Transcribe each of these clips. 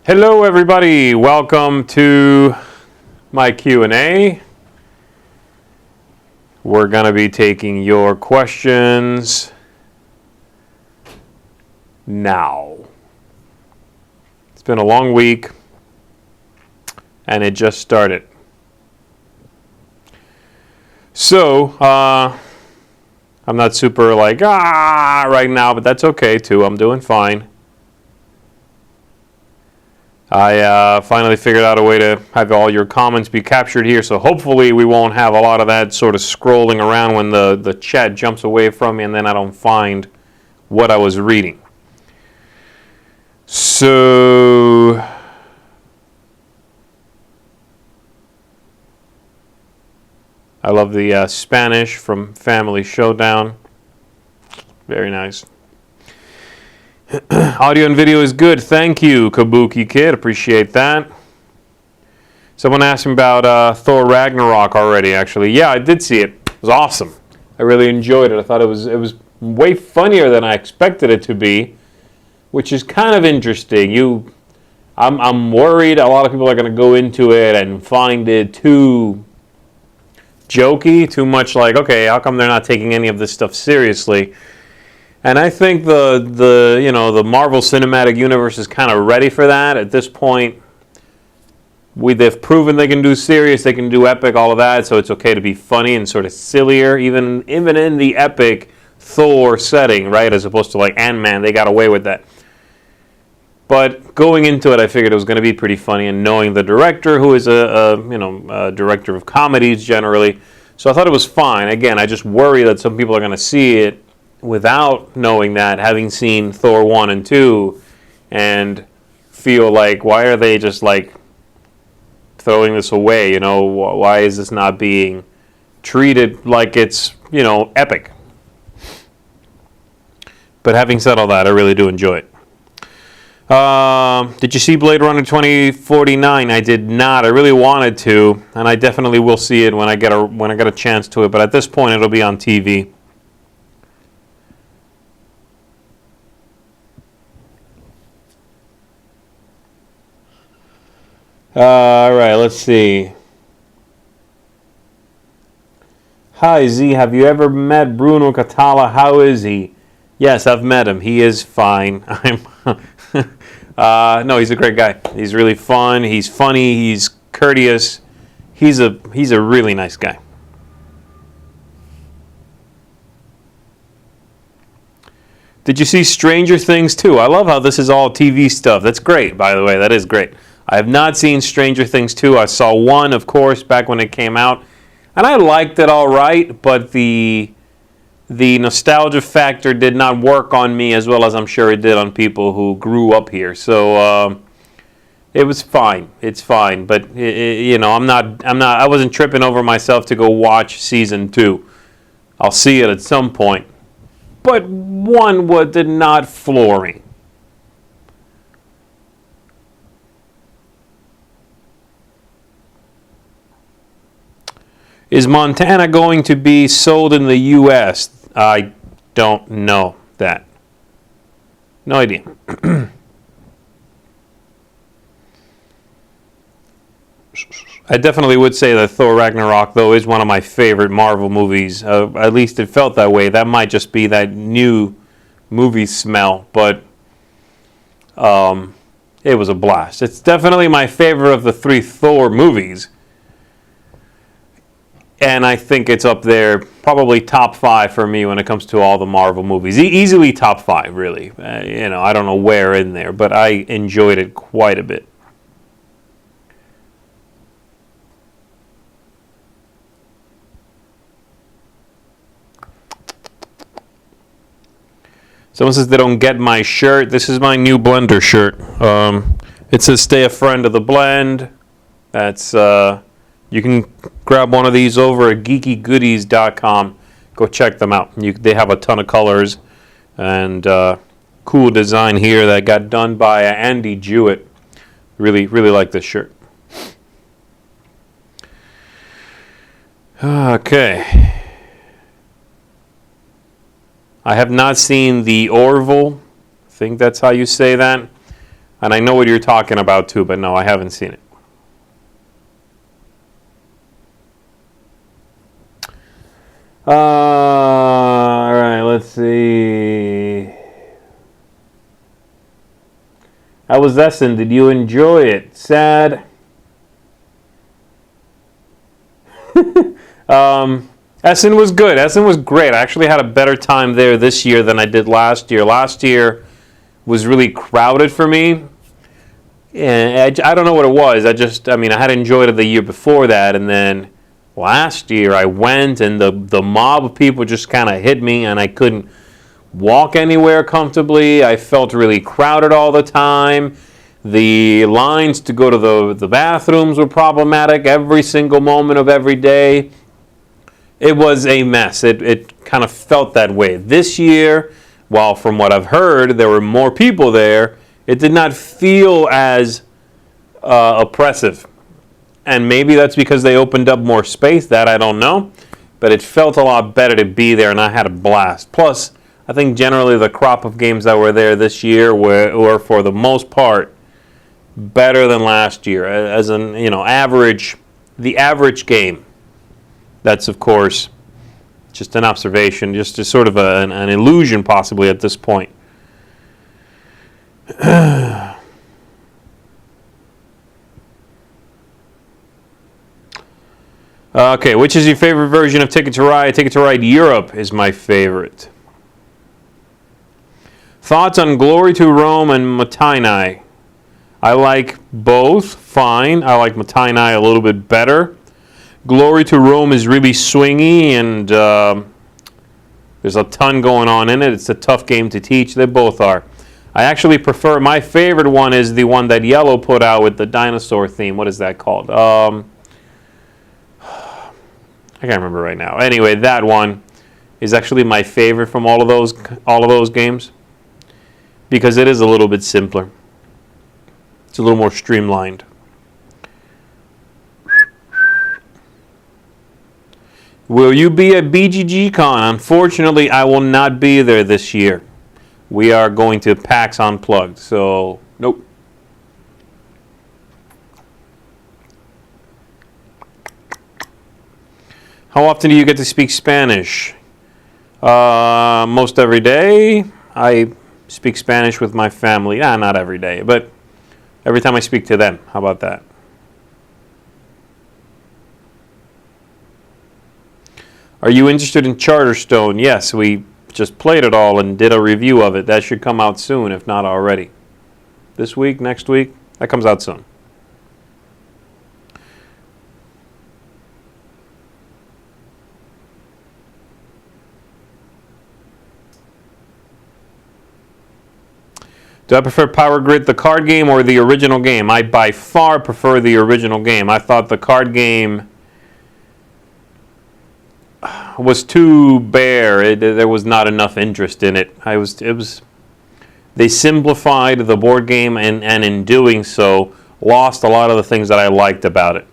Hello everybody, welcome to my Q&A. We're going to be taking your questions now. It's been a long week and it just started. So, I'm not super like, right now, but that's okay too. I'm doing fine. I finally figured out a way to have all your comments be captured here, so hopefully we won't have a lot of that sort of scrolling around when the chat jumps away from me and then I don't find what I was reading. So, I love the Spanish from Family Showdown. Very nice. Audio and video is good. Thank you, Kabuki Kid. Appreciate that. Someone asked me about Thor Ragnarok already, actually. Yeah, I did see it. It was awesome. I really enjoyed it. I thought it was way funnier than I expected it to be, which is kind of interesting. I'm worried a lot of people are going to go into it and find it too jokey, too much like, okay, how come they're not taking any of this stuff seriously? And I think the Marvel Cinematic Universe is kind of ready for that at this point. They've proven they can do serious, they can do epic, all of that. So it's okay to be funny and sort of sillier, even in the epic Thor setting, right? As opposed to like Ant-Man, they got away with that. But going into it, I figured it was going to be pretty funny, and knowing the director, who is a director of comedies generally, so I thought it was fine. Again, I just worry that some people are going to see it without knowing that, having seen Thor 1 and 2, and feel like, why are they just like throwing this away? Why is this not being treated like it's, epic? But having said all that, I really do enjoy it. Did you see Blade Runner 2049? I did not. I really wanted to, and I definitely will see it when I get a chance to it. But at this point, it'll be on TV. All right, let's see. Hi, Z. Have you ever met Bruno Catala? How is he? Yes, I've met him. He is fine. No, he's a great guy. He's really fun. He's funny. He's courteous. He's a really nice guy. Did you see Stranger Things 2? I love how this is all TV stuff. That's great, by the way. That is great. I have not seen Stranger Things 2. I saw 1, of course, back when it came out. And I liked it all right, but the nostalgia factor did not work on me as well as I'm sure it did on people who grew up here. So it was fine. It's fine, but I wasn't tripping over myself to go watch season 2. I'll see it at some point. But 1 did not floor me. Is Montana going to be sold in the U.S.? I don't know that. No idea. I definitely would say that Thor Ragnarok, though, is one of my favorite Marvel movies. At least it felt that way. That might just be that new movie smell, but it was a blast. It's definitely my favorite of the 3 Thor movies. And I think it's up there, probably top 5 for me when it comes to all the Marvel movies. Easily top 5, really. I don't know where in there, but I enjoyed it quite a bit. Someone says they don't get my shirt. This is my new Blender shirt. It says stay a friend of the blend. That's... You can grab one of these over at geekygoodies.com. Go check them out. They have a ton of colors and cool design here that got done by Andy Jewett. Really, really like this shirt. Okay. I have not seen the Orville. I think that's how you say that. And I know what you're talking about too, but no, I haven't seen it. All right, let's see. How was Essen? Did you enjoy it? Sad. Essen was good. Essen was great. I actually had a better time there this year than I did last year. Last year was really crowded for me. And I don't know what it was. I had enjoyed it the year before that, and then last year I went and the mob of people just kind of hit me and I couldn't walk anywhere comfortably. I felt really crowded all the time. The lines to go to the bathrooms were problematic every single moment of every day. It was a mess. It kind of felt that way. This year, while from what I've heard, there were more people there, it did not feel as oppressive. And maybe that's because they opened up more space. That I don't know. But it felt a lot better to be there, and I had a blast. Plus, I think generally the crop of games that were there this year were for the most part, better than last year. As an the average game. That's, of course, just an observation, just sort of an illusion possibly at this point. Okay, which is your favorite version of Ticket to Ride? Ticket to Ride Europe is my favorite. Thoughts on Glory to Rome and Matainai? I like both fine. I like Matainai a little bit better. Glory to Rome is really swingy, and there's a ton going on in it. It's a tough game to teach. They both are. I actually prefer, my favorite one is the one that Yellow put out with the dinosaur theme. What is that called? I can't remember right now. Anyway, that one is actually my favorite from all of those games because it is a little bit simpler. It's a little more streamlined. Will you be at BGG Con? Unfortunately, I will not be there this year. We are going to PAX Unplugged, so nope. How often do you get to speak Spanish? Most every day. I speak Spanish with my family. Not every day, but every time I speak to them. How about that? Are you interested in Charterstone? Yes, we just played it all and did a review of it. That should come out soon, if not already. This week, next week, that comes out soon. Do I prefer Power Grid, the card game, or the original game? I by far prefer the original game. I thought the card game was too bare. There was not enough interest in it. They simplified the board game and in doing so lost a lot of the things that I liked about it.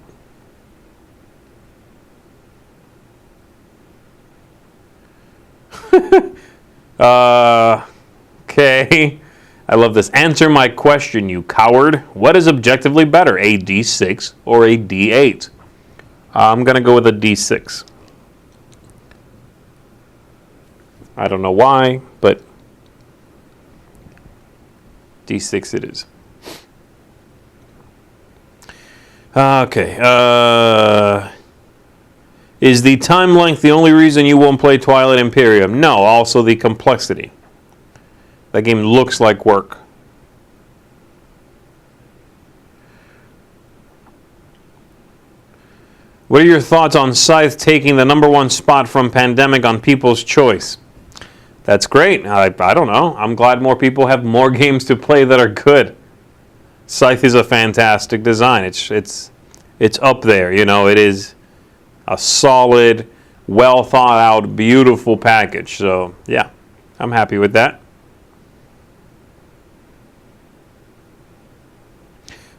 Okay. I love this. Answer my question, you coward. What is objectively better, a D6 or a D8? I'm going to go with a D6. I don't know why, but D6 it is. Okay. Is the time length the only reason you won't play Twilight Imperium? No, also the complexity. That game looks like work. What are your thoughts on Scythe taking the #1 spot from Pandemic on People's Choice? That's great. I don't know. I'm glad more people have more games to play that are good. Scythe is a fantastic design. It's up there. It is a solid, well thought out, beautiful package. So yeah, I'm happy with that.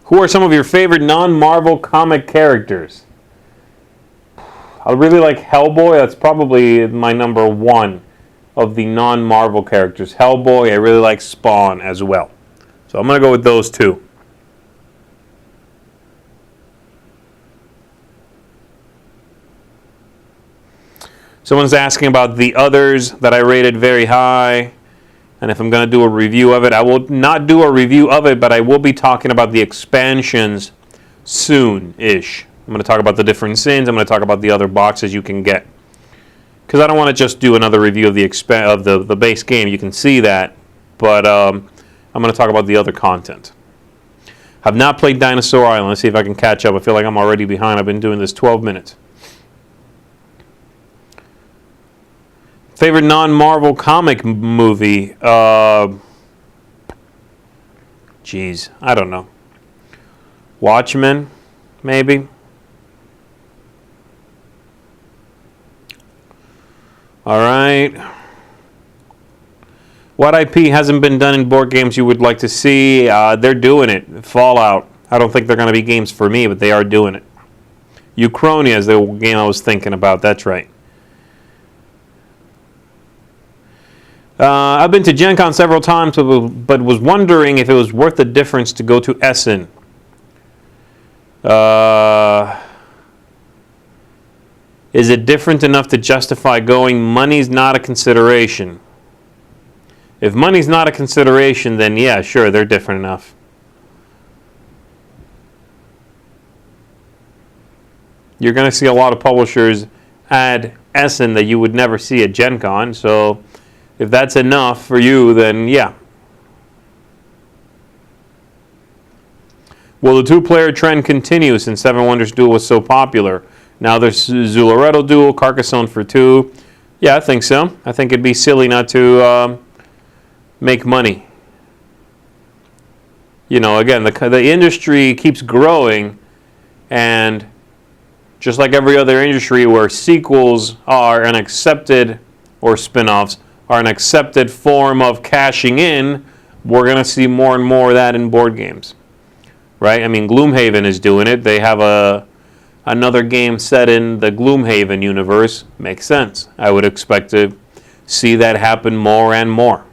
Who are some of your favorite non-Marvel comic characters? I really like Hellboy. That's probably my #1 of the non-Marvel characters. Hellboy. I really like Spawn as well. So I'm going to go with those two. Someone's asking about the others that I rated very high, and if I'm going to do a review of it. I will not do a review of it, but I will be talking about the expansions soon-ish. I'm going to talk about the different sins. I'm going to talk about the other boxes you can get. Because I don't want to just do another review of the base game. You can see that, but I'm going to talk about the other content. Have not played Dinosaur Island. Let's see if I can catch up. I feel like I'm already behind. I've been doing this 12 minutes. Favorite non-Marvel comic movie? Geez, I don't know. Watchmen, maybe. All right. What IP hasn't been done in board games you would like to see? They're doing it. Fallout. I don't think they're going to be games for me, but they are doing it. Uchronia is the game I was thinking about. That's right. I've been to Gen Con several times, but was wondering if it was worth the difference to go to Essen. Is it different enough to justify going? Money's not a consideration. If money's not a consideration, then yeah, sure, they're different enough. You're going to see a lot of publishers at Essen that you would never see at Gen Con, so if that's enough for you, then yeah. Will the two-player trend continue since Seven Wonders Duel was so popular? Now there's Zularedo Duel, Carcassonne for 2. Yeah, I think so. I think it'd be silly not to make money. You know, again, the industry keeps growing, and just like every other industry where sequels are an accepted, or spin-offs, are an accepted form of cashing in, we're going to see more and more of that in board games. Right? I mean, Gloomhaven is doing it. They have another game set in the Gloomhaven universe. Makes sense. I would expect to see that happen more and more.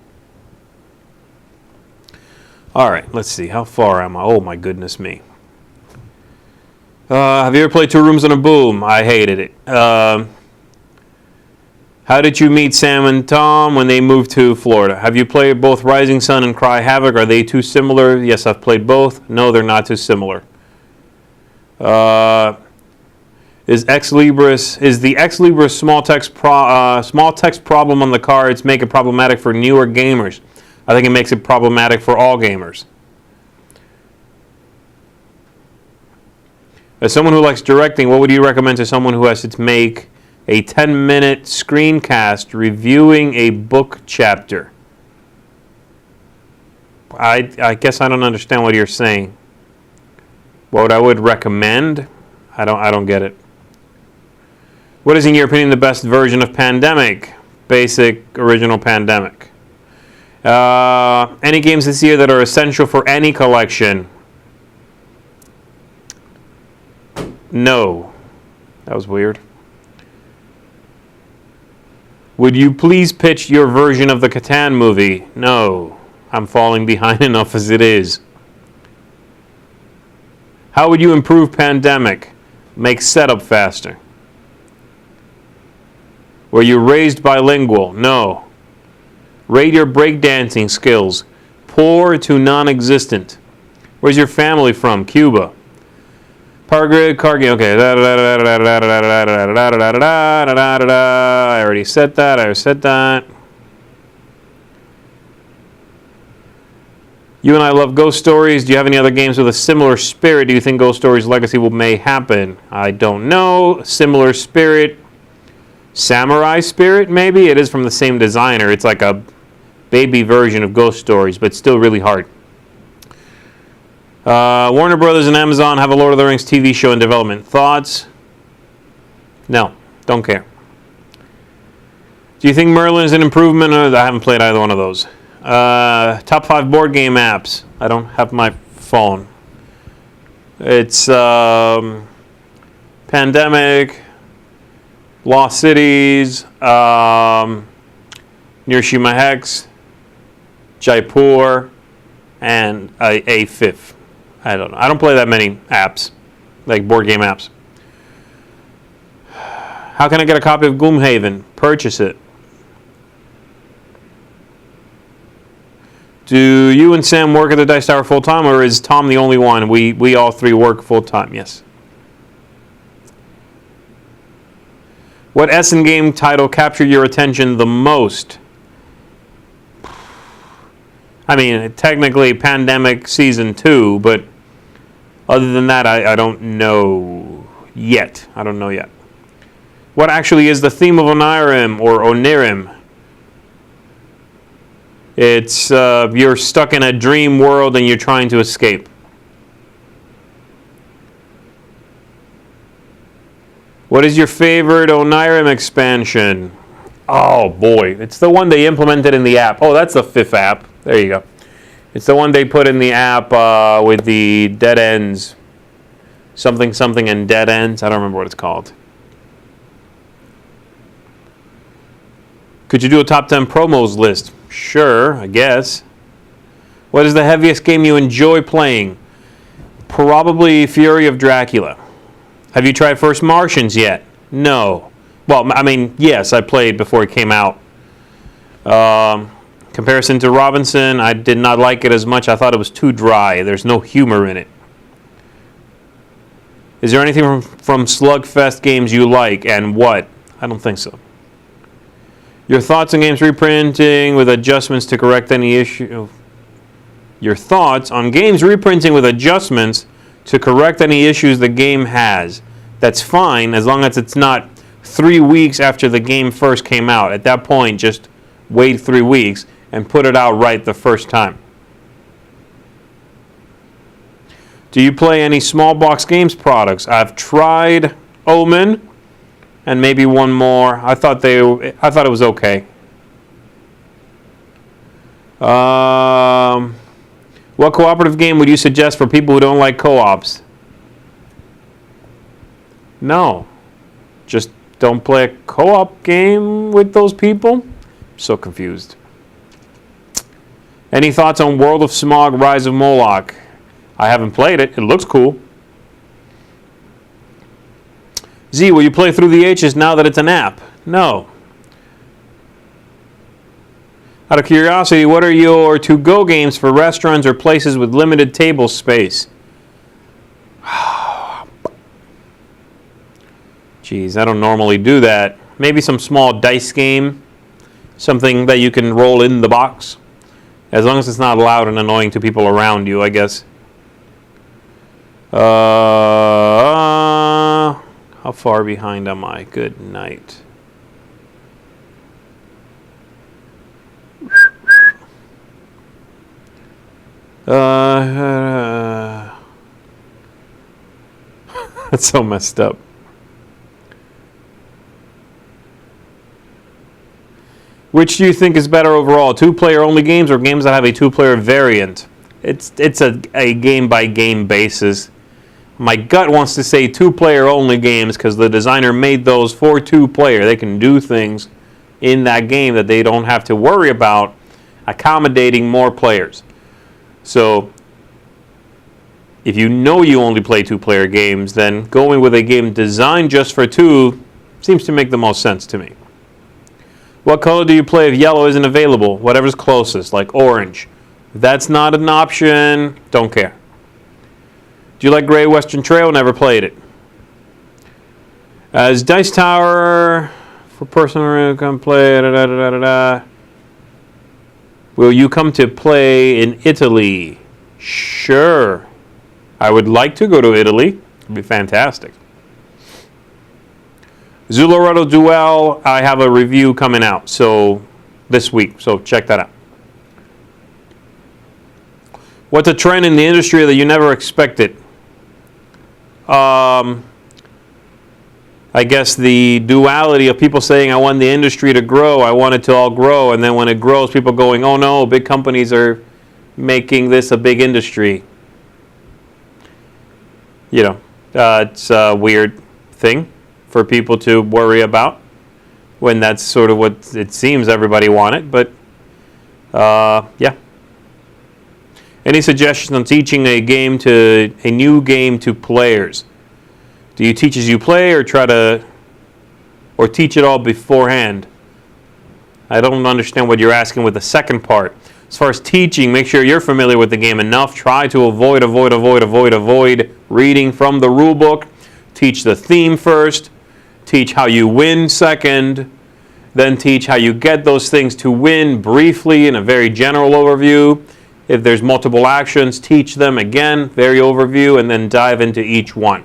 All right, let's see. How far am I? Oh, my goodness me. Have you ever played Two Rooms and a Boom? I hated it. How did you meet Sam and Tom when they moved to Florida? Have you played both Rising Sun and Cry Havoc? Are they too similar? Yes, I've played both. No, they're not too similar. Is the Ex Libris small text problem on the cards make it problematic for newer gamers? I think it makes it problematic for all gamers. As someone who likes directing, what would you recommend to someone who has to make a 10-minute screencast reviewing a book chapter? I guess I don't understand what you're saying. What I would recommend? I don't get it. What is, in your opinion, the best version of Pandemic? Basic, original Pandemic. Any games this year that are essential for any collection? No. That was weird. Would you please pitch your version of the Catan movie? No. I'm falling behind enough as it is. How would you improve Pandemic? Make setup faster. Were you raised bilingual? No. Rate your breakdancing skills. Poor to non-existent. Where's your family from? Cuba. Power grid, card game. Okay. I already said that. You and I love Ghost Stories. Do you have any other games with a similar spirit? Do you think Ghost Stories Legacy may happen? I don't know. Similar spirit. Samurai Spirit, maybe? It is from the same designer. It's like a baby version of Ghost Stories, but still really hard. Warner Brothers and Amazon have a Lord of the Rings TV show in development. Thoughts? No, don't care. Do you think Merlin is an improvement? I haven't played either one of those. Top 5 board game apps. I don't have my phone. It's Pandemic, Lost Cities, Nirshima Hex, Jaipur, and a fifth. I don't know. I don't play that many apps, like board game apps. How can I get a copy of Gloomhaven? Purchase it. Do you and Sam work at the Dice Tower full time, or is Tom the only one? We all three work full time. Yes. What Essen game title captured your attention the most? I mean, technically Pandemic Season 2, but other than that, I don't know yet. I don't know yet. What actually is the theme of Onirim or Onirim? It's you're stuck in a dream world and you're trying to escape. What is your favorite Onirim expansion? Oh boy, it's the one they implemented in the app. Oh, that's the fifth app. There you go. It's the one they put in the app with the dead ends. Something and dead ends. I don't remember what it's called. Could you do a top 10 promos list? Sure, I guess. What is the heaviest game you enjoy playing? Probably Fury of Dracula. Have you tried First Martians yet? No. Well, I mean, yes, I played before it came out. Comparison to Robinson, I did not like it as much. I thought it was too dry. There's no humor in it. Is there anything from Slugfest games you like, and what? I don't think so. Your thoughts on games reprinting with adjustments to correct any issue. Your thoughts on games reprinting with adjustments to correct any issues the game has. That's fine as long as it's not 3 weeks after the game first came out. At that point, just wait 3 weeks and put it out right the first time. Do you play any small box games products? I've tried Omen and maybe one more. I thought it was okay. What cooperative game would you suggest for people who don't like co-ops? No. Just don't play a co-op game with those people? I'm so confused. Any thoughts on World of Smog, Rise of Moloch? I haven't played it. It looks cool. Z, will you play Through the Ages now that it's an app? No. Out of curiosity, what are your to-go games for restaurants or places with limited table space? Jeez, I don't normally do that. Maybe some small dice game. Something that you can roll in the box. As long as it's not loud and annoying to people around you, I guess. How far behind am I? Good night. That's so messed up. Which do you think is better overall? 2-player only games or games that have a 2-player variant? It's a game-by-game basis. My gut wants to say 2-player only games because the designer made those for 2-player. They can do things in that game that they don't have to worry about accommodating more players. So if you know you only play 2-player games, then going with a game designed just for 2 seems to make the most sense to me. What color do you play if yellow isn't available? Whatever's closest, like orange. If that's not an option, don't care. Do you like Great Western Trail? Never played it. As Dice Tower for personal come play. Will you come to play in Italy? Sure. I would like to go to Italy. It'd be fantastic. Zulorado Duel, I have a review coming out this week, so check that out. What's a trend in the industry that you never expected? I guess the duality of people saying I want the industry to grow, I want it to all grow, and then when it grows, people going, oh no, big companies are making this a big industry. You know, it's a weird thing for people to worry about when that's sort of what it seems everybody wanted, but yeah. Any suggestions on teaching a new game to players? Do you teach as you play, or teach it all beforehand? I don't understand what you're asking with the second part. As far as teaching, make sure you're familiar with the game enough. Try to avoid reading from the rule book. Teach the theme first. Teach how you win second. Then teach how you get those things to win briefly in a very general overview. If there's multiple actions, teach them again, very overview, and then dive into each one.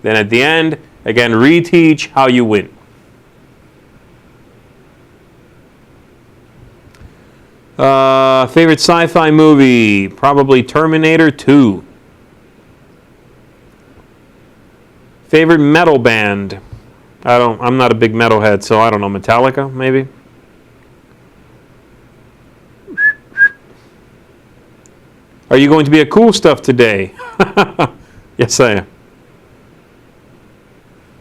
Then at the end, again, reteach how you win. Favorite sci-fi movie? Probably Terminator 2. Favorite metal band? I'm not a big metalhead, so I don't know. Metallica, maybe? Are you going to be at Cool Stuff today? Yes, I am.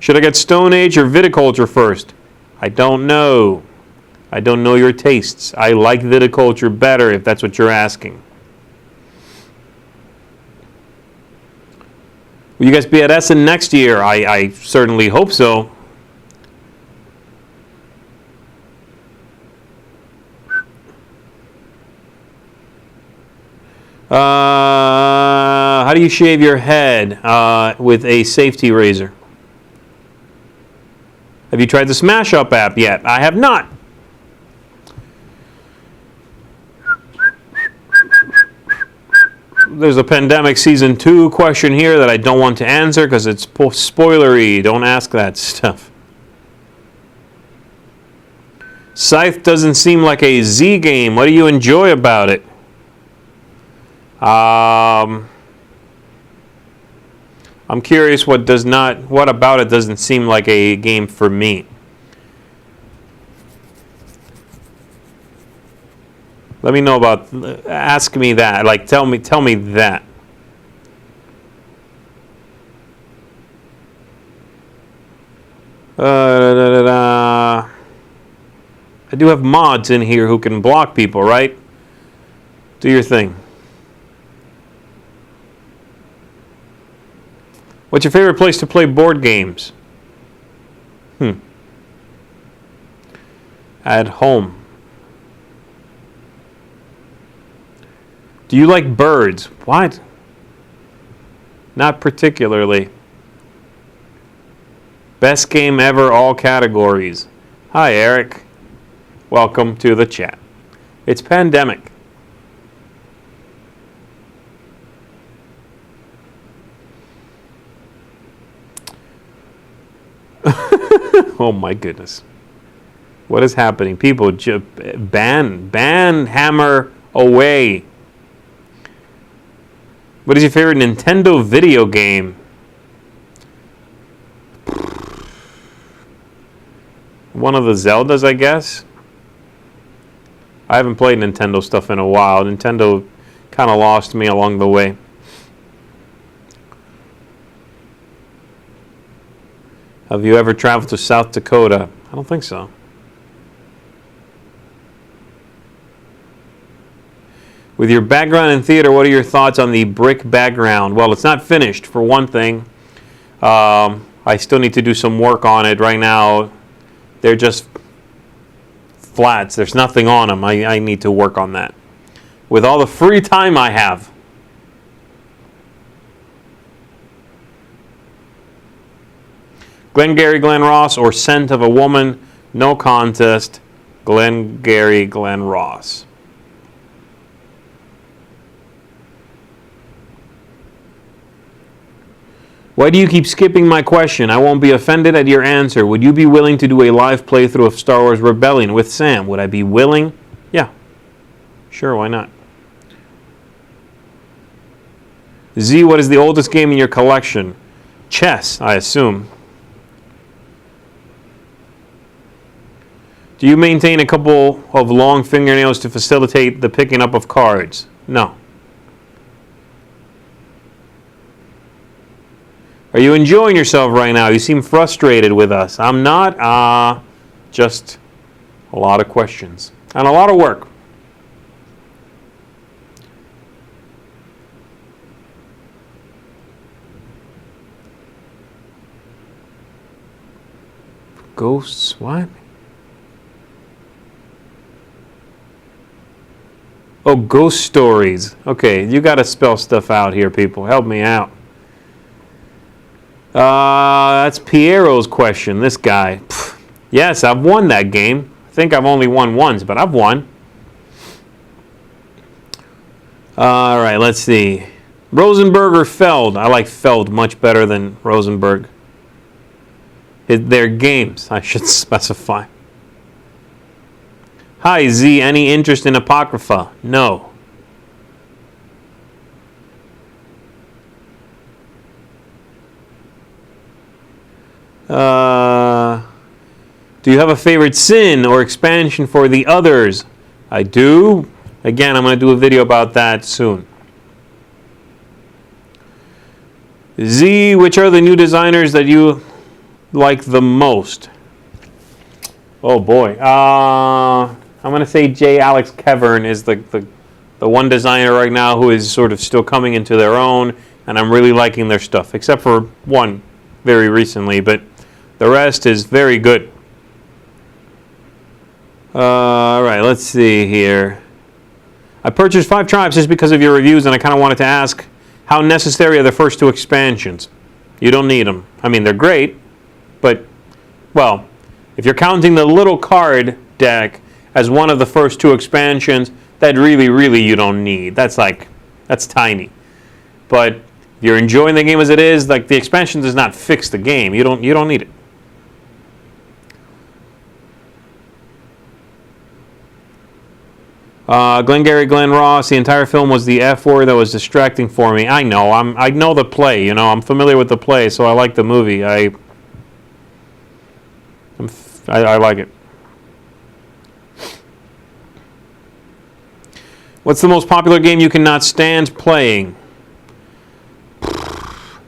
Should I get Stone Age or Viticulture first? I don't know. I don't know your tastes. I like Viticulture better, if that's what you're asking. Will you guys be at Essen next year? I certainly hope so. How do you shave your head with a safety razor? Have you tried the Smash Up app yet? I have not. There's a Pandemic Season 2 question here that I don't want to answer because it's spoilery. Don't ask that stuff. Scythe doesn't seem like a Z game. What do you enjoy about it? I'm curious what about it doesn't seem like a game for me. Let me know about, ask me that, like tell me that. I do have mods in here who can block people, right? Do your thing. What's your favorite place to play board games? At home. Do you like birds? What? Not particularly. Best game ever, all categories. Hi, Eric. Welcome to the chat. It's Pandemic. Oh my goodness. What is happening? People ban hammer away. What is your favorite Nintendo video game? One of the Zeldas, I guess. I haven't played Nintendo stuff in a while. Nintendo kind of lost me along the way. Have you ever traveled to South Dakota? I don't think so. With your background in theater, what are your thoughts on the brick background? Well, it's not finished, for one thing. I still need to do some work on it. Right now, they're just flats. There's nothing on them. I need to work on that. With all the free time I have. Glengarry Glen Ross or Scent of a Woman? No contest. Glengarry Glen Ross. Why do you keep skipping my question? I won't be offended at your answer. Would you be willing to do a live playthrough of Star Wars Rebellion with Sam? Would I be willing? Yeah. Sure, why not? Z, what is the oldest game in your collection? Chess, I assume. Do you maintain a couple of long fingernails to facilitate the picking up of cards? No. Are you enjoying yourself right now? You seem frustrated with us. I'm not. Just a lot of questions and a lot of work. Ghosts, what? Oh, ghost stories. Okay, you got to spell stuff out here, people. Help me out. That's Piero's question, this guy. Pfft. Yes, I've won that game. I think I've only won once, but I've won. All right, let's see. Rosenberg or Feld? I like Feld much better than Rosenberg. Their games, I should specify. Hi, Z. Any interest in Apocrypha? No. Do you have a favorite sin or expansion for the others? I do. Again, I'm going to do a video about that soon. Z, which are the new designers that you like the most? Oh boy. I'm going to say J. Alex Kevern is the one designer right now who is sort of still coming into their own, and I'm really liking their stuff, except for one very recently, but the rest is very good. All right, let's see here. I purchased 5 Tribes just because of your reviews, and I kind of wanted to ask, how necessary are the first 2 expansions? You don't need them. I mean, they're great, but, well, if you're counting the little card deck as one of the first 2 expansions, that really you don't need. That's tiny. But if you're enjoying the game as it is, like, the expansion does not fix the game. You don't need it. Glengarry Glen Ross, the entire film was the F word that was distracting for me. I know. I know the play, you know. I'm familiar with the play, so I like the movie. I like it. What's the most popular game you cannot stand playing?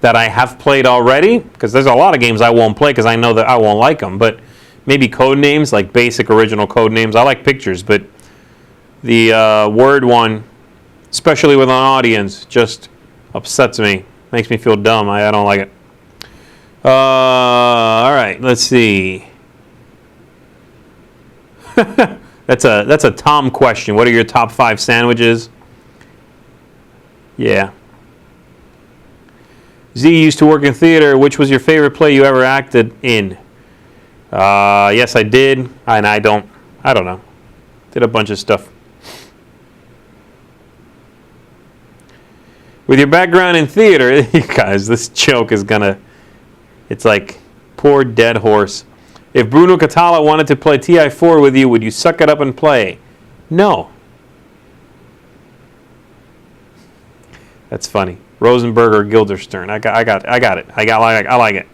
That I have played already? Because there's a lot of games I won't play because I know that I won't like them. But maybe code names, like basic original code names. I like pictures, but the word one, especially with an audience, just upsets me. Makes me feel dumb. I don't like it. All right, let's see. That's a Tom question. What are your top 5 sandwiches? Yeah. Z used to work in theater. Which was your favorite play you ever acted in? Yes, I did, and I don't know. Did a bunch of stuff. With your background in theater, you guys, this joke is gonna... It's like, poor dead horse. If Bruno Catala wanted to play TI4 with you, would you suck it up and play? No. That's funny. Rosenberg or Gilderstern. I got it. I like it.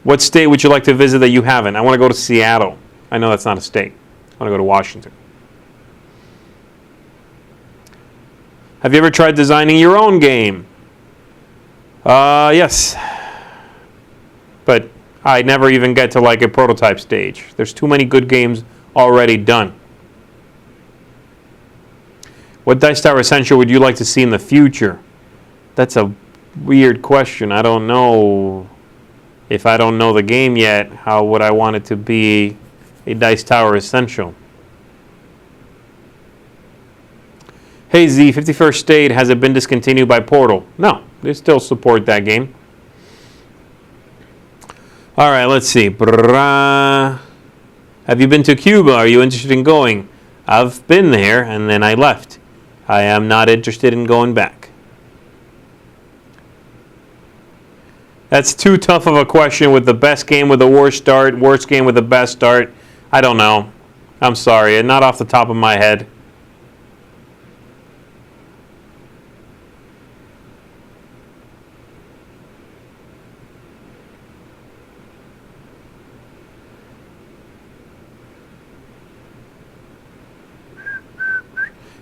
What state would you like to visit that you haven't? I want to go to Seattle. I know that's not a state. I want to go to Washington. Have you ever tried designing your own game? Yes. But I never even get to like a prototype stage. There's too many good games already done. What Dice Tower Essential would you like to see in the future? That's a weird question. I don't know. If I don't know the game yet, how would I want it to be a Dice Tower Essential? Hey Z, 51st State, has it been discontinued by Portal? No, they still support that game. All right, let's see. Have you been to Cuba? Are you interested in going? I've been there, and then I left. I am not interested in going back. That's too tough of a question with the best game with the worst start, worst game with the best start. I don't know. I'm sorry, not off the top of my head.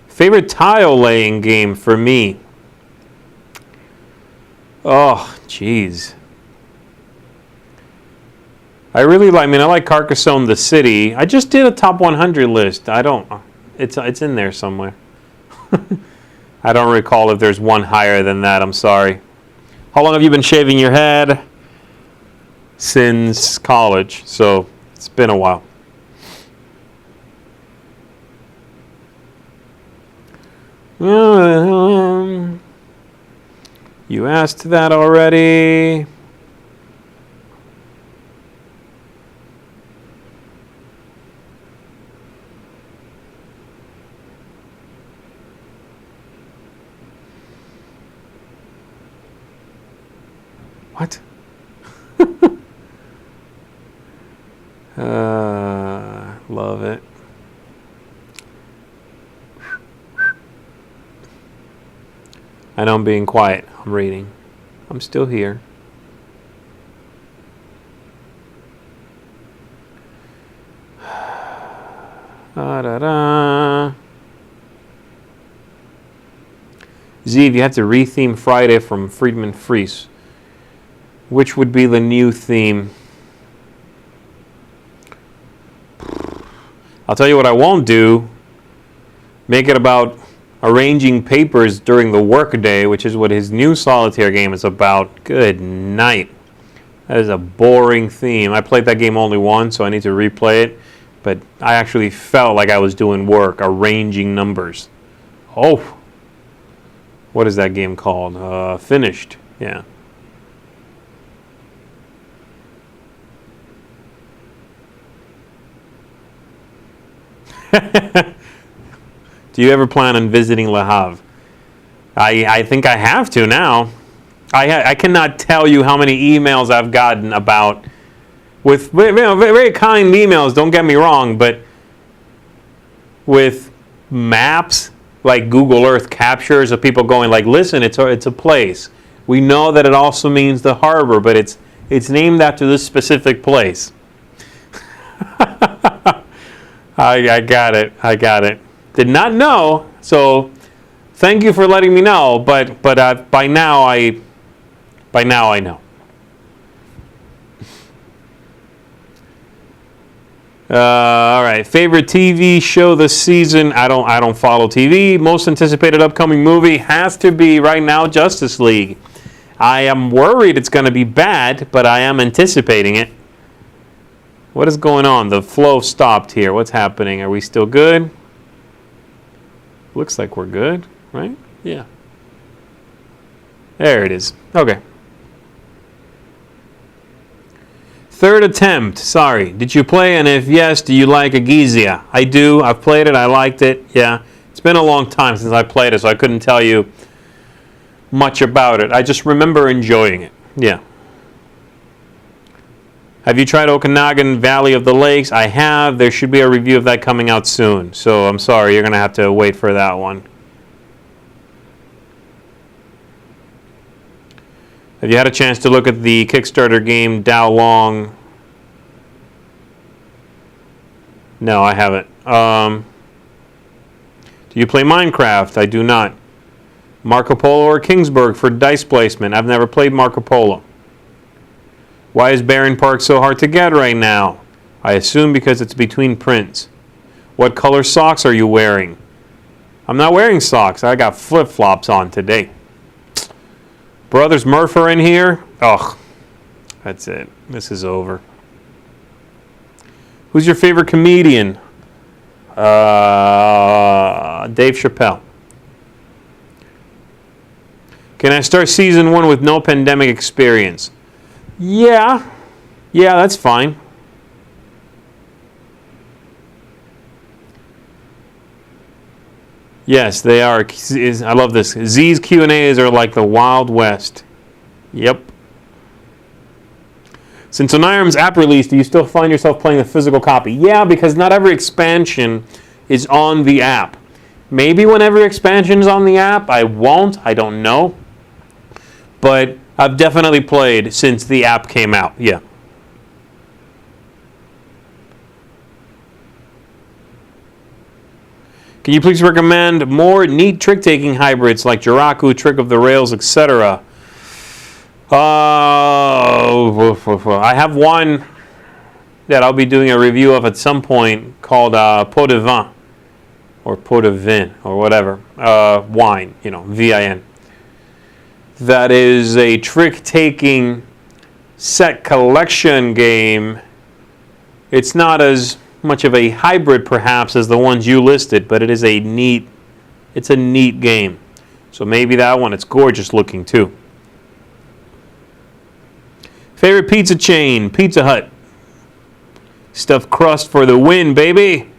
Favorite tile laying game for me? Oh, jeez. I like Carcassonne the City. I just did a top 100 list. It's in there somewhere. I don't recall if there's one higher than that. I'm sorry. How long have you been shaving your head? since college, so it's been a while. You asked that already. What? Love it. I know I'm being quiet. I'm reading. I'm still here. Zeev, you have to retheme Friday from Friedman Fries. Which would be the new theme? I'll tell you what I won't do. Make it about arranging papers during the workday, which is what his new solitaire game is about. Good night. That is a boring theme. I played that game only once, so I need to replay it. But I actually felt like I was doing work, arranging numbers. Oh. What is that game called? Finished. Yeah. Do you ever plan on visiting Le Havre? I think I have to now. I cannot tell you how many emails I've gotten about, with very kind emails, don't get me wrong, but with maps like Google Earth captures of people going like, listen, it's a place. We know that it also means the harbor, but it's named after this specific place. I got it. Did not know, so thank you for letting me know. But by now I know. All right. Favorite TV show this season? I don't follow TV. Most anticipated upcoming movie has to be right now Justice League. I am worried it's going to be bad, but I am anticipating it. What is going on? The flow stopped here. What's happening? Are we still good? Looks like we're good, right? Yeah. There it is. Okay. Third attempt. Sorry. Did you play? And if yes, do you like Agizia? I do. I've played it. I liked it. Yeah. It's been a long time since I played it, so I couldn't tell you much about it. I just remember enjoying it. Yeah. Have you tried Okanagan Valley of the Lakes? I have. There should be a review of that coming out soon. So I'm sorry, you're going to have to wait for that one. Have you had a chance to look at the Kickstarter game Dao Long? No, I haven't. Do you play Minecraft? I do not. Marco Polo or Kingsburg for dice placement? I've never played Marco Polo. Why is Barron Park so hard to get right now? I assume because it's between prints. What color socks are you wearing? I'm not wearing socks. I got flip-flops on today. Brothers Murph are in here. Ugh. That's it. This is over. Who's your favorite comedian? Dave Chappelle. Can I start season 1 with no pandemic experience? Yeah, that's fine. Yes, they are. I love this. Z's Q&As are like the Wild West. Yep. Since Onirum's app release, do you still find yourself playing the physical copy? Yeah, because not every expansion is on the app. Maybe when every expansion is on the app, I won't. I don't know. But I've definitely played since the app came out. Yeah. Can you please recommend more neat trick-taking hybrids like Jiraku, Trick of the Rails, etc.? I have one that I'll be doing a review of at some point called Pot de Vin or Pot de Vin or whatever. Wine, VIN. That is a trick-taking set collection game. It's not as much of a hybrid perhaps as the ones you listed, but it's a neat game. So maybe that one. It's gorgeous looking too. Favorite pizza chain? Pizza Hut. Stuffed crust for the win, baby.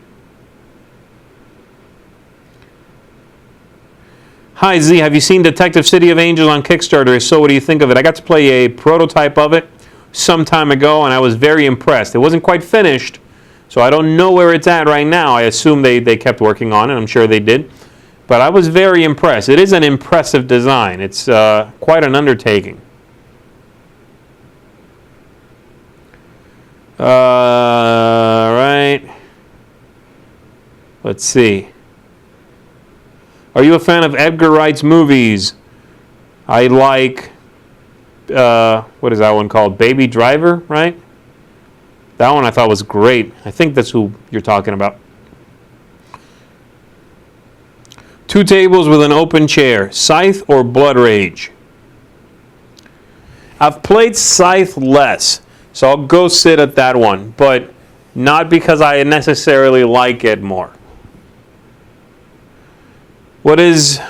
Hi Z, have you seen Detective City of Angels on Kickstarter? If so, what do you think of it? I got to play a prototype of it some time ago, and I was very impressed. It wasn't quite finished, so I don't know where it's at right now. I assume they kept working on it. I'm sure they did. But I was very impressed. It is an impressive design. It's quite an undertaking. Right. Let's see. Are you a fan of Edgar Wright's movies? I like, what is that one called? Baby Driver, right? That one I thought was great. I think that's who you're talking about. 2 tables with an open chair. Scythe or Blood Rage? I've played Scythe less, so I'll go sit at that one, but not because I necessarily like it more. What is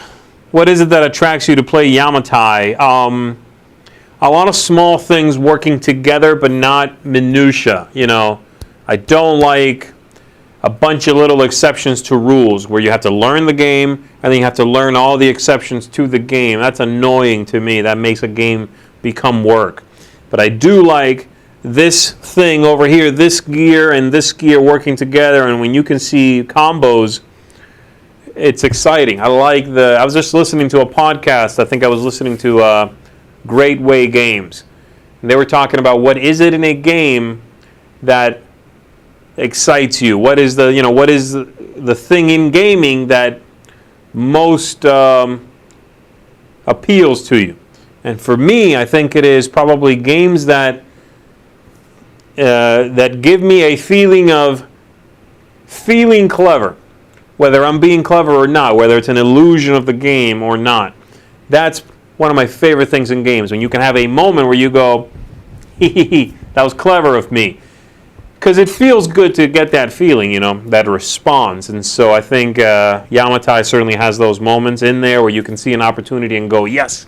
it that attracts you to play Yamatai? A lot of small things working together, but not minutia. You know, I don't like a bunch of little exceptions to rules where you have to learn the game and then you have to learn all the exceptions to the game. That's annoying to me. That makes a game become work. But I do like this thing over here, this gear and this gear working together, and when you can see combos, it's exciting. I was just listening to a podcast. I think I was listening to Great Way Games. And they were talking about what is it in a game that excites you? What is the thing in gaming that most appeals to you? And for me, I think it is probably games that give me a feeling of feeling clever. Whether I'm being clever or not, whether it's an illusion of the game or not. That's one of my favorite things in games, when you can have a moment where you go, hee, that was clever of me. Because it feels good to get that feeling, that response. And so I think Yamatai certainly has those moments in there where you can see an opportunity and go, yes,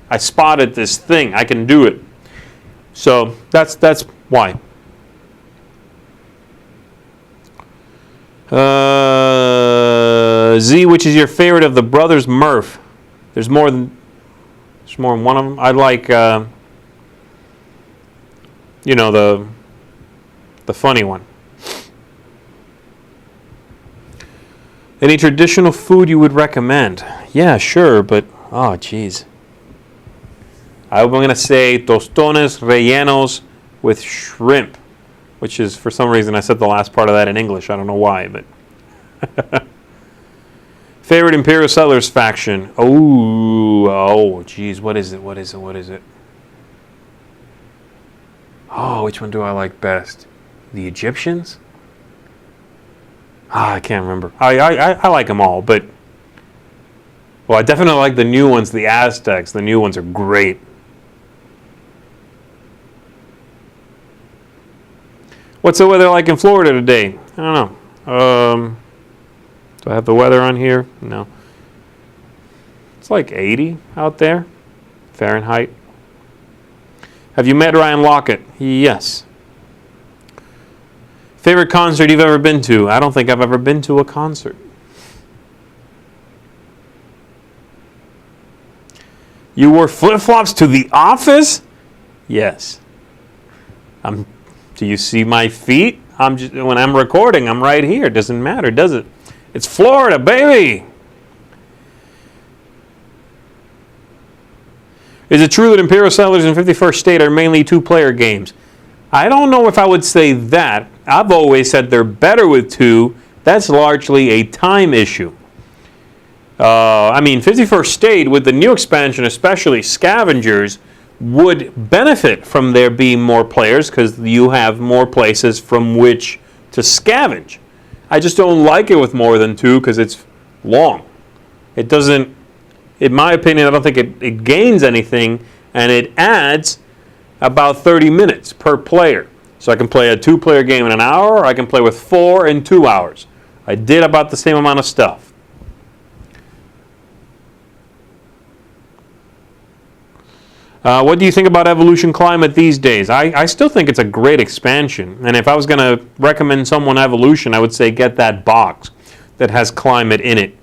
I spotted this thing, I can do it. So that's why. Z, which is your favorite of the brothers Murph? There's more than one of them. I like, the funny one. Any traditional food you would recommend? Yeah, sure, but oh, jeez. I'm going to say tostones rellenos with shrimp, which is, for some reason, I said the last part of that in English. I don't know why, but. Favorite Imperial Settlers faction? Oh, geez, what is it? Oh, which one do I like best? The Egyptians? I can't remember. I like them all, but I definitely like the new ones, the Aztecs. The new ones are great. What's the weather like in Florida today? I don't know. Do I have the weather on here? No. It's like 80 out there, Fahrenheit. Have you met Ryan Lockett? Yes. Favorite concert you've ever been to? I don't think I've ever been to a concert. You wore flip-flops to the office? Yes. Do you see my feet? When I'm recording, I'm right here. It doesn't matter, does it? It's Florida, baby! Is it true that Imperial Settlers and 51st State are mainly 2-player games? I don't know if I would say that. I've always said they're better with 2. That's largely a time issue. 51st State, with the new expansion, especially Scavengers, would benefit from there being more players because you have more places from which to scavenge. I just don't like it with more than 2 because it's long. It doesn't, in my opinion, I don't think it gains anything, and it adds about 30 minutes per player. So I can play a 2-player game in an hour, or I can play with 4 in 2 hours. I did about the same amount of stuff. What do you think about Evolution Climate these days? I still think it's a great expansion. And if I was going to recommend someone Evolution, I would say get that box that has Climate in it.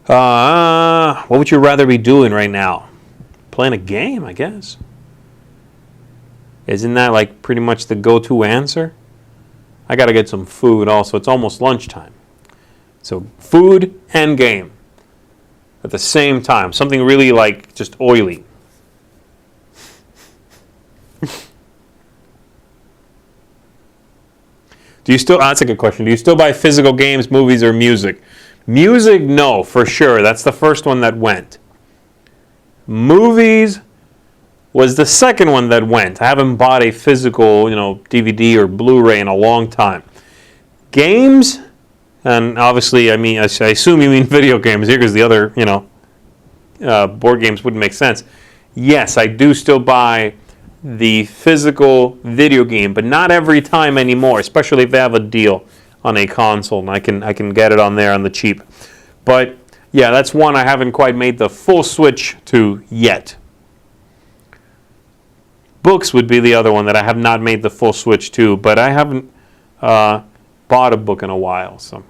What would you rather be doing right now? Playing a game, I guess. Isn't that like pretty much the go-to answer? I got to get some food also. It's almost lunchtime. So food and game at the same time. Something really like just oily. Do you still, that's a good question. Do you still buy physical games, movies, or music? Music, no, for sure. That's the first one that went. Movies was the second one that went. I haven't bought a physical, DVD or Blu-ray in a long time. Games, and obviously, I assume you mean video games here because the other, board games wouldn't make sense. Yes, I do still buy the physical video game, but not every time anymore, especially if they have a deal on a console, and I can get it on there on the cheap. But yeah, that's one I haven't quite made the full switch to yet. Books would be the other one that I have not made the full switch to, but I haven't bought a book in a while. So.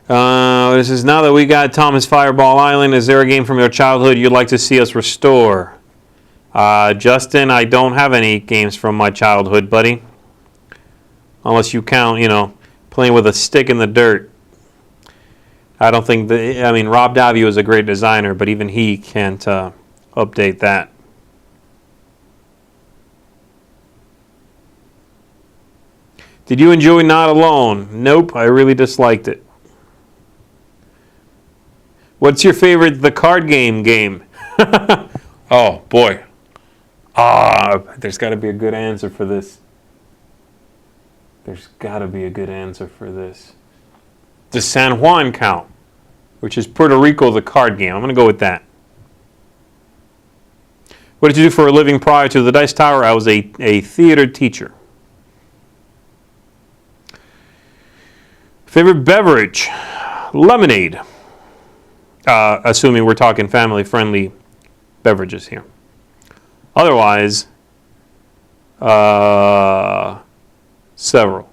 This is now that we got Thomas Fireball Island, is there a game from your childhood you'd like to see us restore? Justin, I don't have any games from my childhood, buddy. Unless you count, playing with a stick in the dirt. I don't think Rob Daviau is a great designer, but even he can't update that. Did you enjoy Not Alone? Nope, I really disliked it. What's your favorite The Card Game? Oh, boy. There's got to be a good answer for this. Does San Juan count? Which is Puerto Rico, the card game. I'm going to go with that. What did you do for a living prior to the Dice Tower? I was a theater teacher. Favorite beverage? Lemonade. Assuming we're talking family-friendly beverages here. Otherwise, several.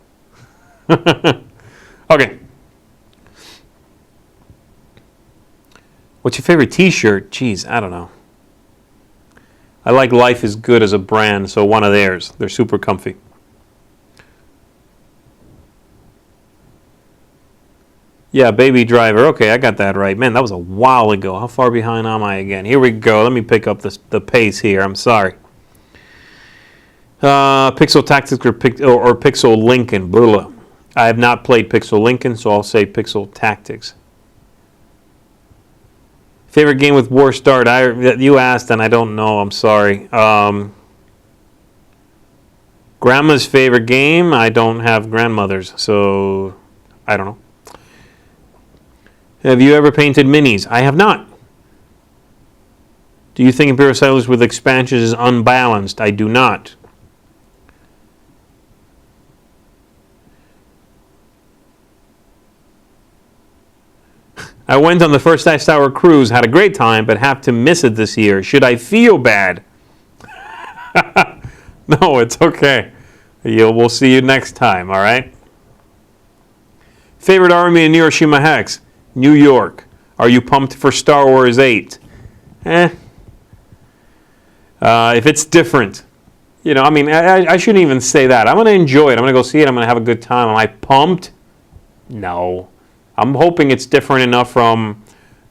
Okay. What's your favorite t-shirt? Jeez, I don't know. I like Life is Good as a brand, so one of theirs. They're super comfy. Yeah, Baby Driver. Okay, I got that right. Man, that was a while ago. How far behind am I again? Here we go. Let me pick up the pace here. I'm sorry. Pixel Tactics or Pixel Lincoln. Blah. I have not played Pixel Lincoln, so I'll say Pixel Tactics. Favorite game with War Start? You asked, and I don't know. I'm sorry. Grandma's favorite game? I don't have grandmothers, so I don't know. Have you ever painted minis? I have not. Do you think Imperial Settlers with expansions is unbalanced? I do not. I went on the first Dice Tower cruise, had a great time, but have to miss it this year. Should I feel bad? No, it's okay. We'll see you next time, all right? Favorite army in Hiroshima Hex? New York. Are you pumped for Star Wars 8? If it's different. I shouldn't even say that. I'm going to enjoy it. I'm going to go see it. I'm going to have a good time. Am I pumped? No. I'm hoping it's different enough from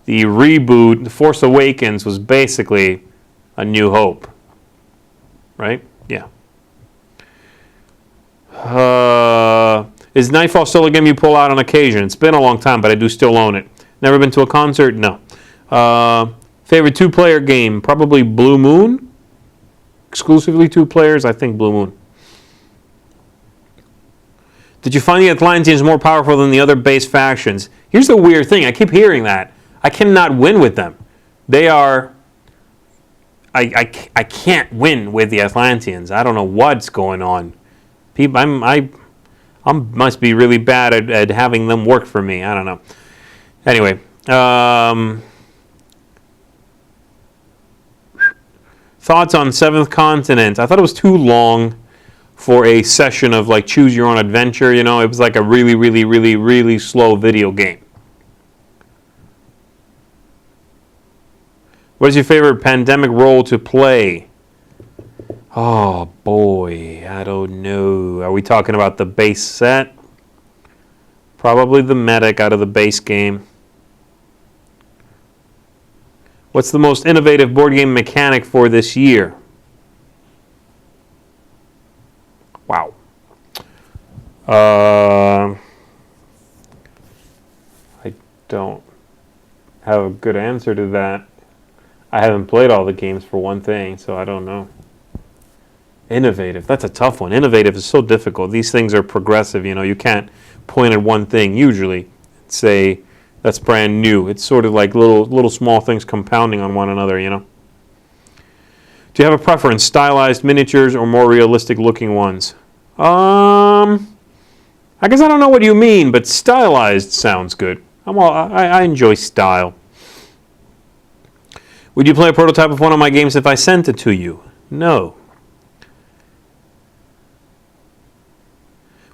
the reboot. The Force Awakens was basically A New Hope. Right? Yeah. Is Nightfall still a game you pull out on occasion? It's been a long time, but I do still own it. Never been to a concert? No. Favorite two-player game? Probably Blue Moon. Exclusively two players? I think Blue Moon. Did you find the Atlanteans more powerful than the other base factions? Here's the weird thing. I keep hearing that. I cannot win with them. They are... I can't win with the Atlanteans. I don't know what's going on. People, I must be really bad at having them work for me. I don't know. Anyway, thoughts on Seventh Continent. I thought it was too long for a session of like choose your own adventure. You know, it was like a really, really, really, really slow video game. What is your favorite pandemic role to play? Oh boy, I don't know. Are we talking about the base set? Probably the medic out of the base game. What's the most innovative board game mechanic for this year? Wow. I don't have a good answer to that. I haven't played all the games for one thing, so I don't know. Innovative. That's a tough one. Innovative is so difficult. These things are progressive, you know. You can't point at one thing usually and say that's brand new. It's sort of like little small things compounding on one another, you know. Do you have a preference, stylized miniatures or more realistic looking ones? I guess I don't know what you mean, but stylized sounds good. I enjoy style. Would you play a prototype of one of my games if I sent it to you? No.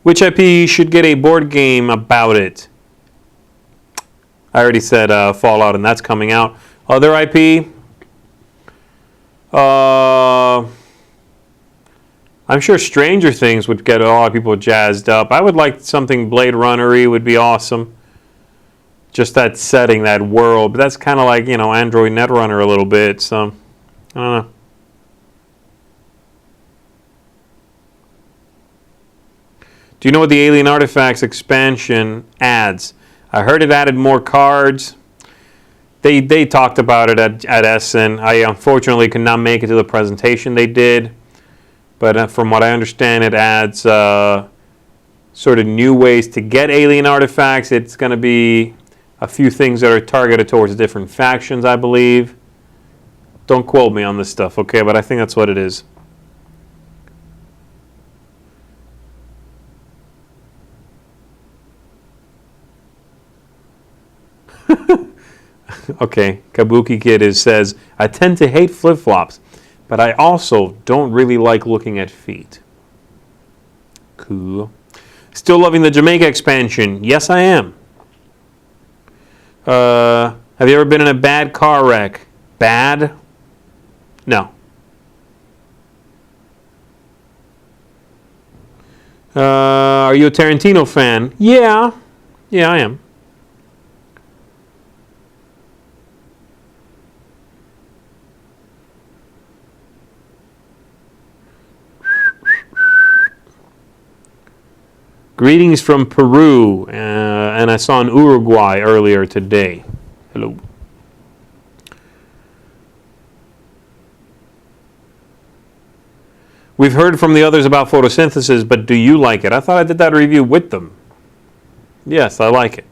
Which IP should get a board game about it? I already said Fallout, and that's coming out. Other IP? I'm sure Stranger Things would get a lot of people jazzed up. I would like something Blade Runner-y would be awesome. Just that setting, that world. But that's kind of like, you know, Android Netrunner a little bit. So, I don't know. Do you know what the Alien Artifacts expansion adds? I heard it added more cards. They talked about it at Essen. I unfortunately could not make it to the presentation they did. But from what I understand, it adds sort of new ways to get alien artifacts. It's going to be a few things that are targeted towards different factions, I believe. Don't quote me on this stuff, okay? But I think that's what it is. Okay, Kabuki Kid says, I tend to hate flip-flops, but I also don't really like looking at feet. Cool. Still loving the Jamaica expansion. Yes, I am. Have you ever been in a bad car wreck? Bad? No. Are you a Tarantino fan? Yeah. Yeah, I am. Greetings from Peru, and I saw in Uruguay earlier today. Hello. We've heard from the others about photosynthesis, but do you like it? I thought I did that review with them. Yes, I like it.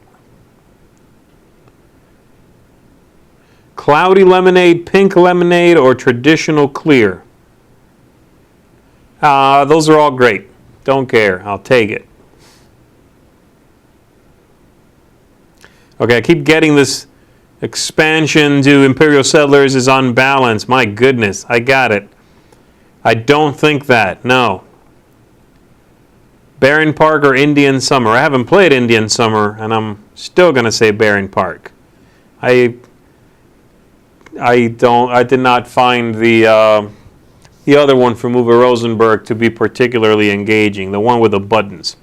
Cloudy lemonade, pink lemonade, or traditional clear? Those are all great. Don't care. I'll take it. Okay, I keep getting this expansion to Imperial Settlers is unbalanced. My goodness, I got it. I don't think that, no. Barren Park or Indian Summer? I haven't played Indian Summer, and I'm still going to say Barren Park. I did not find the other one from Uwe Rosenberg to be particularly engaging, the one with the buttons.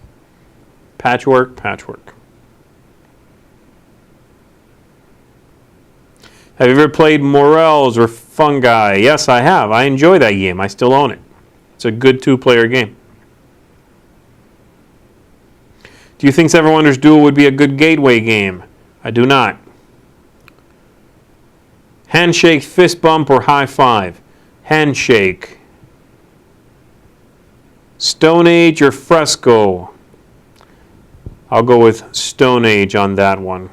Patchwork. Have you ever played Morels or Fungi? Yes, I have. I enjoy that game. I still own it. It's a good two-player game. Do you think Seven Wonders Duel would be a good gateway game? I do not. Handshake, fist bump, or high five? Handshake. Stone Age or Fresco? I'll go with Stone Age on that one.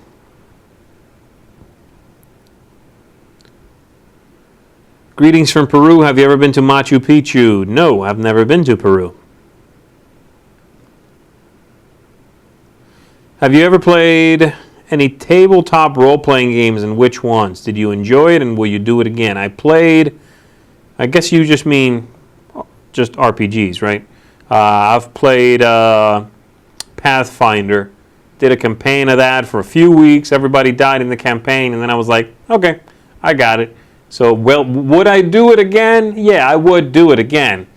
Greetings from Peru. Have you ever been to Machu Picchu? No, I've never been to Peru. Have you ever played any tabletop role-playing games, and which ones? Did you enjoy it, and will you do it again? I guess you just mean just RPGs, right? I've played Pathfinder. Did a campaign of that for a few weeks. Everybody died in the campaign, and then I was like, okay, I got it. So, well, would I do it again? Yeah, I would do it again.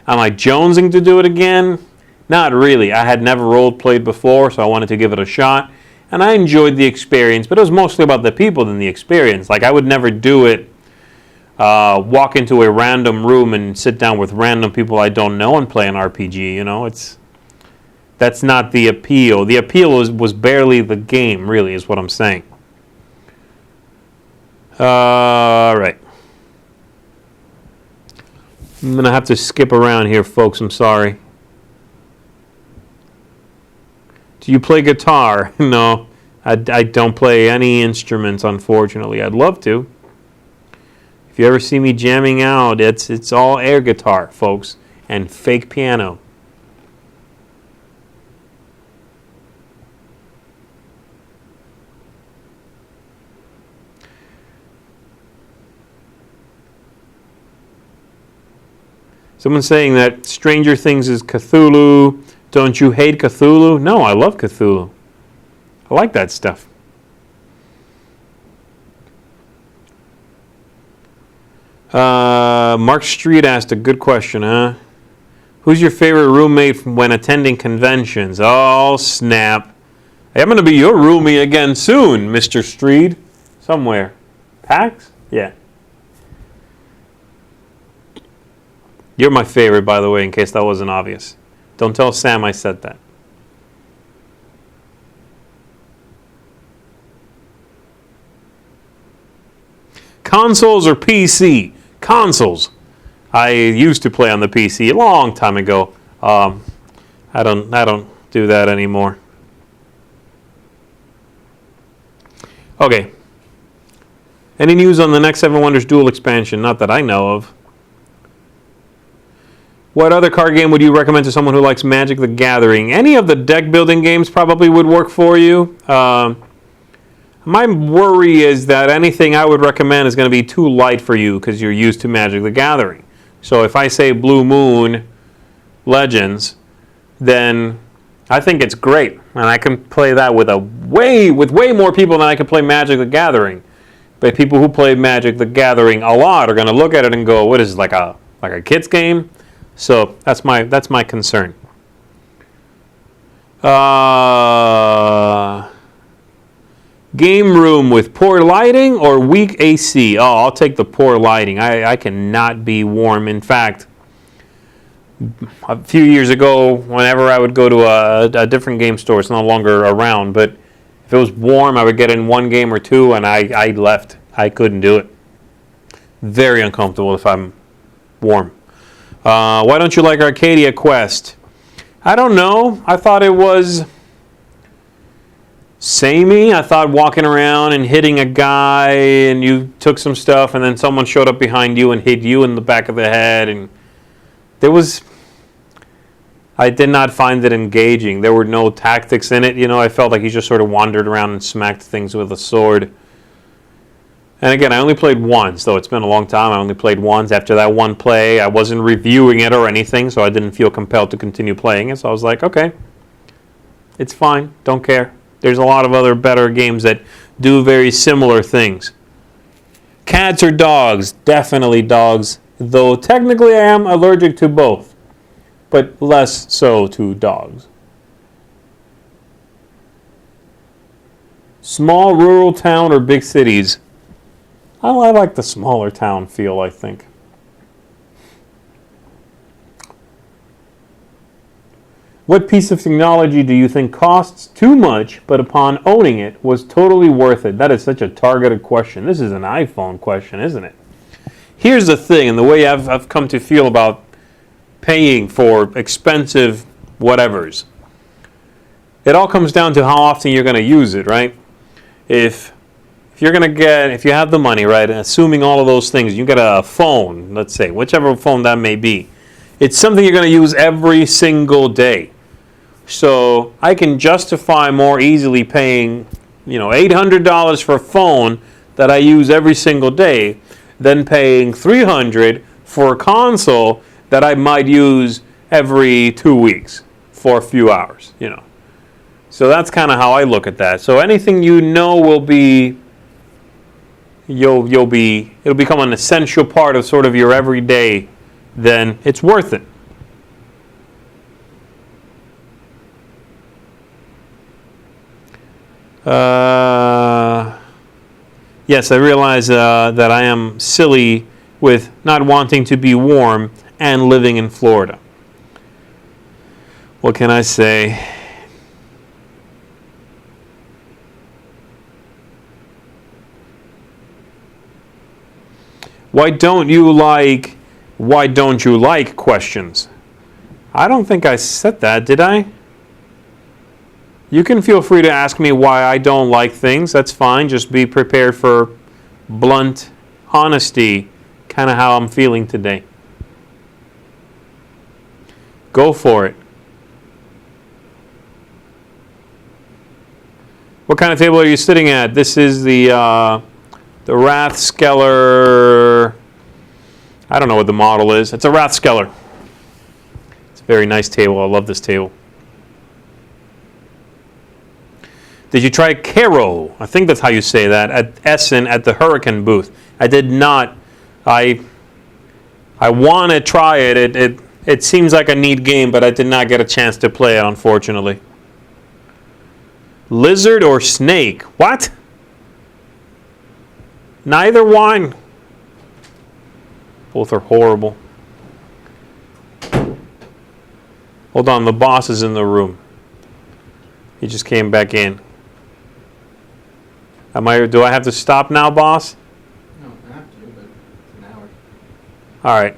Am I jonesing to do it again? Not really. I had never role-played before, so I wanted to give it a shot. And I enjoyed the experience, but it was mostly about the people than the experience. Like, I would never do it, walk into a random room and sit down with random people I don't know and play an RPG, you know? That's not the appeal. The appeal was barely the game, really, is what I'm saying. All right. I'm going to have to skip around here, folks. I'm sorry. Do you play guitar? No, I don't play any instruments, unfortunately. I'd love to. If you ever see me jamming out, it's all air guitar, folks, and fake piano. Someone's saying that Stranger Things is Cthulhu. Don't you hate Cthulhu? No, I love Cthulhu. I like that stuff. Mark Street asked a good question, huh? Who's your favorite roommate when attending conventions? Oh, snap. Hey, I'm going to be your roomie again soon, Mr. Street. Somewhere. PAX? Yeah. You're my favorite, by the way, in case that wasn't obvious. Don't tell Sam I said that. Consoles or PC? Consoles. I used to play on the PC a long time ago. I don't do that anymore. Okay. Any news on the next Seven Wonders Duel expansion? Not that I know of. What other card game would you recommend to someone who likes Magic the Gathering? Any of the deck building games probably would work for you. My worry is that anything I would recommend is going to be too light for you because you're used to Magic the Gathering. So if I say Blue Moon Legends, then I think it's great. And I can play that with way more people than I can play Magic the Gathering. But people who play Magic the Gathering a lot are going to look at it and go, what is this, like a kid's game? So that's my concern. Game room with poor lighting or weak AC? Oh, I'll take the poor lighting. I cannot be warm. In fact, a few years ago, whenever I would go to a different game store, it's no longer around, but if it was warm, I would get in one game or two, and I left. I couldn't do it. Very uncomfortable if I'm warm. Why don't you like Arcadia Quest? I don't know. I thought it was samey. I thought walking around and hitting a guy and you took some stuff and then someone showed up behind you and hit you in the back of the head. And I did not find it engaging. There were no tactics in it. You know, I felt like he just sort of wandered around and smacked things with a sword. And again, I only played once, though it's been a long time. I only played once. After that one play, I wasn't reviewing it or anything, so I didn't feel compelled to continue playing it. So I was like, okay, it's fine. Don't care. There's a lot of other better games that do very similar things. Cats or dogs? Definitely dogs, though technically I am allergic to both, but less so to dogs. Small rural town or big cities? I like the smaller town feel, I think. What piece of technology do you think costs too much, but upon owning it was totally worth it? That is such a targeted question. This is an iPhone question, isn't it? Here's the thing, and the way I've come to feel about paying for expensive whatevers. It all comes down to how often you're going to use it, right? If if you have the money, right, and assuming all of those things, you get a phone, let's say, whichever phone that may be, it's something you're going to use every single day. So I can justify more easily paying, $800 for a phone that I use every single day than paying $300 for a console that I might use every 2 weeks for a few hours, So that's kind of how I look at that. So anything will be it'll become an essential part of sort of your everyday, then it's worth it. Yes, I realize that I am silly with not wanting to be warm and living in Florida. What can I say? Why don't you like questions? I don't think I said that, did I? You can feel free to ask me why I don't like things. That's fine. Just be prepared for blunt honesty, kind of how I'm feeling today. Go for it. What kind of table are you sitting at? This is the Rathskeller. I don't know what the model is. It's a Rathskeller. It's a very nice table. I love this table. Did you try Caro? I think that's how you say that, at Essen at the Hurricane booth. I did not. I want to try it. It seems like a neat game, but I did not get a chance to play it, unfortunately. Lizard or snake? What? Neither one. Both are horrible. Hold on, the boss is in the room. He just came back in. Do I have to stop now, boss? No, I have to, but it's an hour. All right.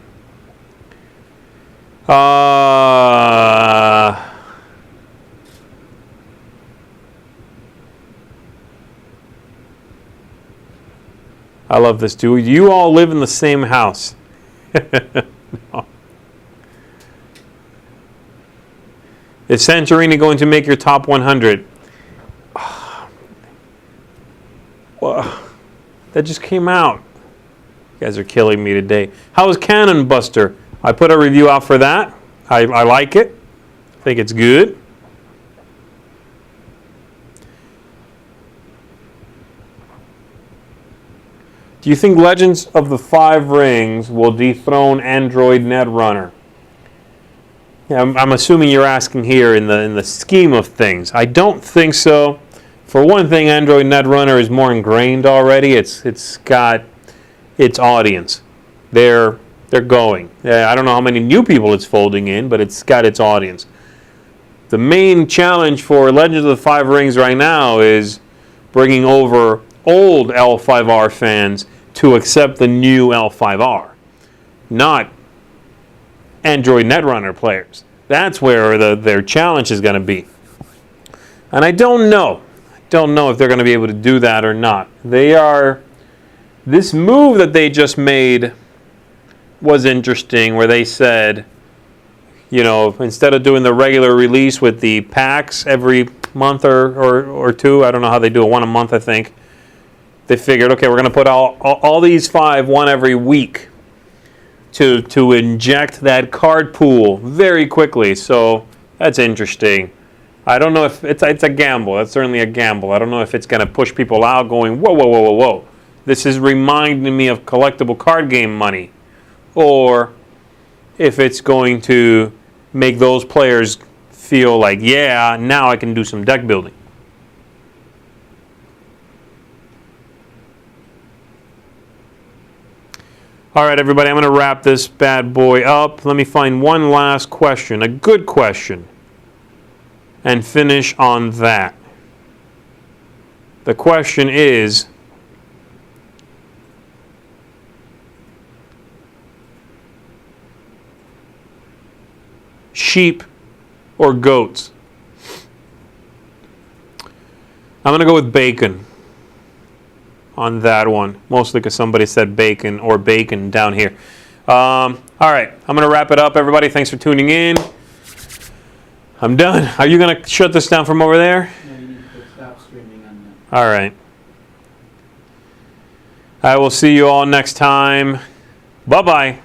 I love this. Do you all live in the same house? No. Is Santorini going to make your top 100? Well, that just came out. You guys are killing me today. How is Cannon Buster? I put a review out for that. I like it. I think it's good. Do you think Legends of the Five Rings will dethrone Android Netrunner? Yeah, I'm assuming you're asking here in the scheme of things. I don't think so. For one thing, Android Netrunner is more ingrained already. It's got its audience. They're going. I don't know how many new people it's folding in, but it's got its audience. The main challenge for Legends of the Five Rings right now is bringing over old L5R fans to accept the new L5R, not Android Netrunner players. That's where their challenge is going to be. And I don't know if they're going to be able to do that or not. This move that they just made was interesting, where they said, instead of doing the regular release with the packs every month or two, I don't know how they do it, one a month, I think. They figured, okay, we're going to put all these 5, one every week, to inject that card pool very quickly. So that's interesting. I don't know if it's a gamble. That's certainly a gamble. I don't know if it's going to push people out going, whoa, whoa, whoa, whoa, whoa. This is reminding me of collectible card game money. Or if it's going to make those players feel like, yeah, now I can do some deck building. All right, everybody, I'm going to wrap this bad boy up. Let me find one last question, a good question, and finish on that. The question is, sheep or goats? I'm going to go with bacon on that one. Mostly because somebody said bacon or bacon down here. All right. I'm going to wrap it up, everybody. Thanks for tuning in. I'm done. Are you going to shut this down from over there? No, you need to stop streaming on All right. I will see you all next time. Bye-bye.